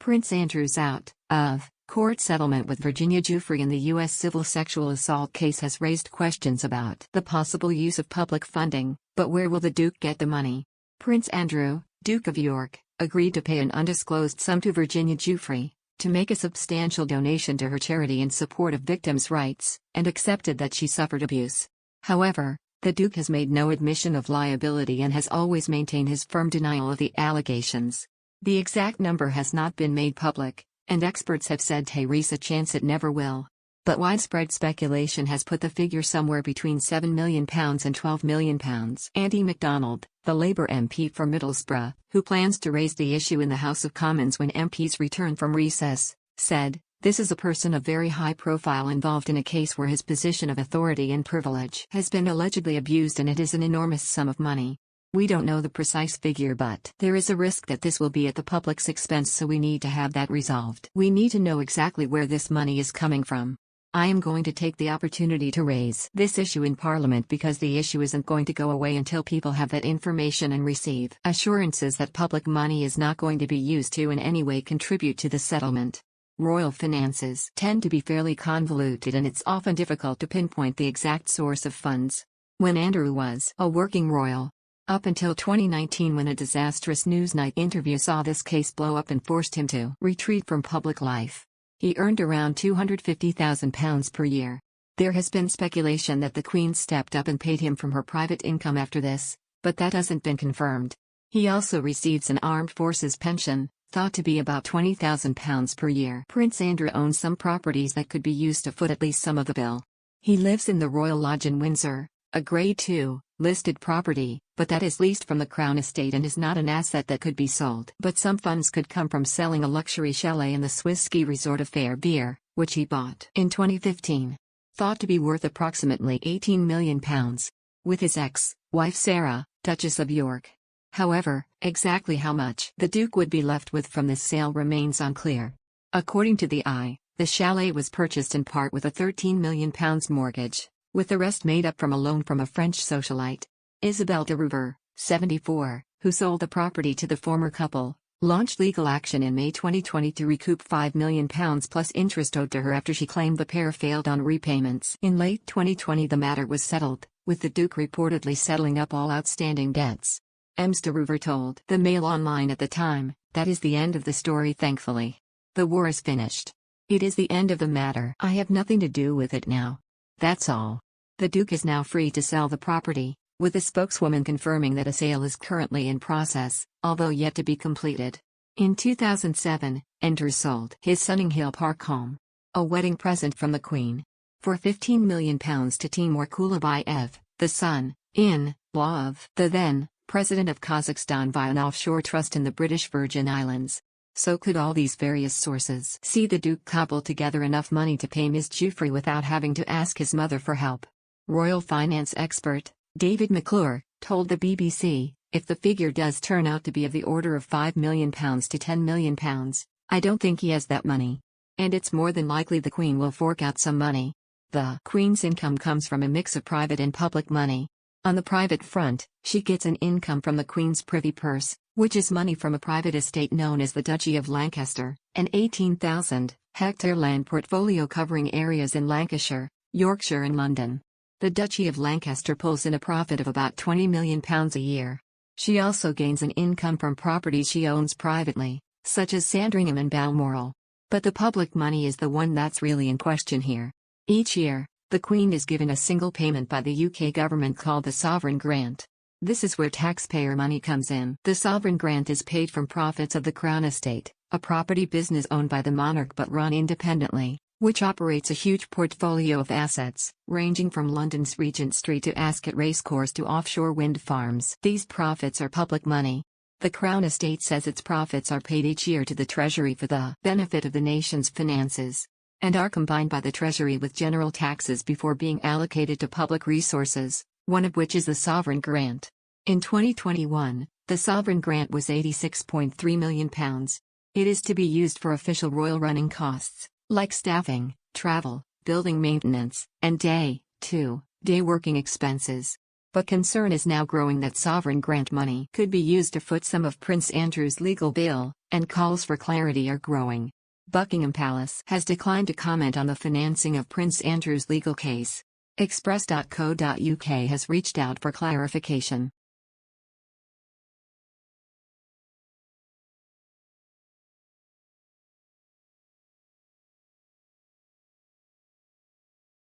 Prince Andrew's out of court settlement with Virginia Giuffre in the U.S. civil sexual assault case has raised questions about the possible use of public funding, but where will the Duke get the money? Prince Andrew, Duke of York, agreed to pay an undisclosed sum to Virginia Giuffre to make a substantial donation to her charity in support of victims' rights, and accepted that she suffered abuse. However, the Duke has made no admission of liability and has always maintained his firm denial of the allegations. The exact number has not been made public, and experts have said there's a chance it never will. But widespread speculation has put the figure somewhere between £7 million and £12 million. Andy MacDonald, the Labour MP for Middlesbrough, who plans to raise the issue in the House of Commons when MPs return from recess, said, "This is a person of very high profile involved in a case where his position of authority and privilege has been allegedly abused, and it is an enormous sum of money. We don't know the precise figure, but there is a risk that this will be at the public's expense, so we need to have that resolved. We need to know exactly where this money is coming from. I am going to take the opportunity to raise this issue in Parliament because the issue isn't going to go away until people have that information and receive assurances that public money is not going to be used to in any way contribute to the settlement." Royal finances tend to be fairly convoluted, and it's often difficult to pinpoint the exact source of funds. When Andrew was a working royal, up until 2019, when a disastrous Newsnight interview saw this case blow up and forced him to retreat from public life, he earned around £250,000 per year. There has been speculation that the Queen stepped up and paid him from her private income after this, but that hasn't been confirmed. He also receives an armed forces pension, thought to be about £20,000 per year. Prince Andrew owns some properties that could be used to foot at least some of the bill. He lives in the Royal Lodge in Windsor, a Grade 2 listed property, but that is leased from the Crown Estate and is not an asset that could be sold. But some funds could come from selling a luxury chalet in the Swiss ski resort of Fairbier, which he bought in 2015. Thought to be worth approximately £18 million, with his ex-wife Sarah, Duchess of York. However, exactly how much the Duke would be left with from this sale remains unclear. According to the Eye, the chalet was purchased in part with a £13 million mortgage, with the rest made up from a loan from a French socialite. Isabelle de Rouver, 74, who sold the property to the former couple, launched legal action in May 2020 to recoup £5 million plus interest owed to her after she claimed the pair failed on repayments. In late 2020 the matter was settled, with the Duke reportedly settling up all outstanding debts. Ms de Rouver told the Mail Online at the time, "That is the end of the story, thankfully. The war is finished. It is the end of the matter. I have nothing to do with it now. That's all." The Duke is now free to sell the property, with a spokeswoman confirming that a sale is currently in process, although yet to be completed. In 2007, Andrew sold his Sunninghill Park home, a wedding present from the Queen, for £15 million to Timur Kulibayev, the son-in-law of the then President of Kazakhstan, via an offshore trust in the British Virgin Islands. So could all these various sources see the Duke cobble together enough money to pay Ms. Giuffre without having to ask his mother for help? Royal finance expert David McClure told the BBC, "If the figure does turn out to be of the order of £5 million to £10 million, I don't think he has that money. And it's more than likely the Queen will fork out some money." The Queen's income comes from a mix of private and public money. On the private front, she gets an income from the Queen's privy purse, which is money from a private estate known as the Duchy of Lancaster, an 18,000-hectare land portfolio covering areas in Lancashire, Yorkshire and London. The Duchy of Lancaster pulls in a profit of about £20 million a year. She also gains an income from properties she owns privately, such as Sandringham and Balmoral. But the public money is the one that's really in question here. Each year, the Queen is given a single payment by the UK government called the Sovereign Grant. This is where taxpayer money comes in. The Sovereign Grant is paid from profits of the Crown Estate, a property business owned by the monarch but run independently, which operates a huge portfolio of assets, ranging from London's Regent Street to Ascot Racecourse to offshore wind farms. These profits are public money. The Crown Estate says its profits are paid each year to the Treasury for the benefit of the nation's finances, and are combined by the Treasury with general taxes before being allocated to public resources, one of which is the Sovereign Grant. In 2021, the Sovereign Grant was £86.3 million. It is to be used for official royal running costs, like staffing, travel, building maintenance, and day-to-day working expenses. But concern is now growing that sovereign grant money could be used to foot some of Prince Andrew's legal bill, and calls for clarity are growing. Buckingham Palace has declined to comment on the financing of Prince Andrew's legal case. Express.co.uk has reached out for clarification.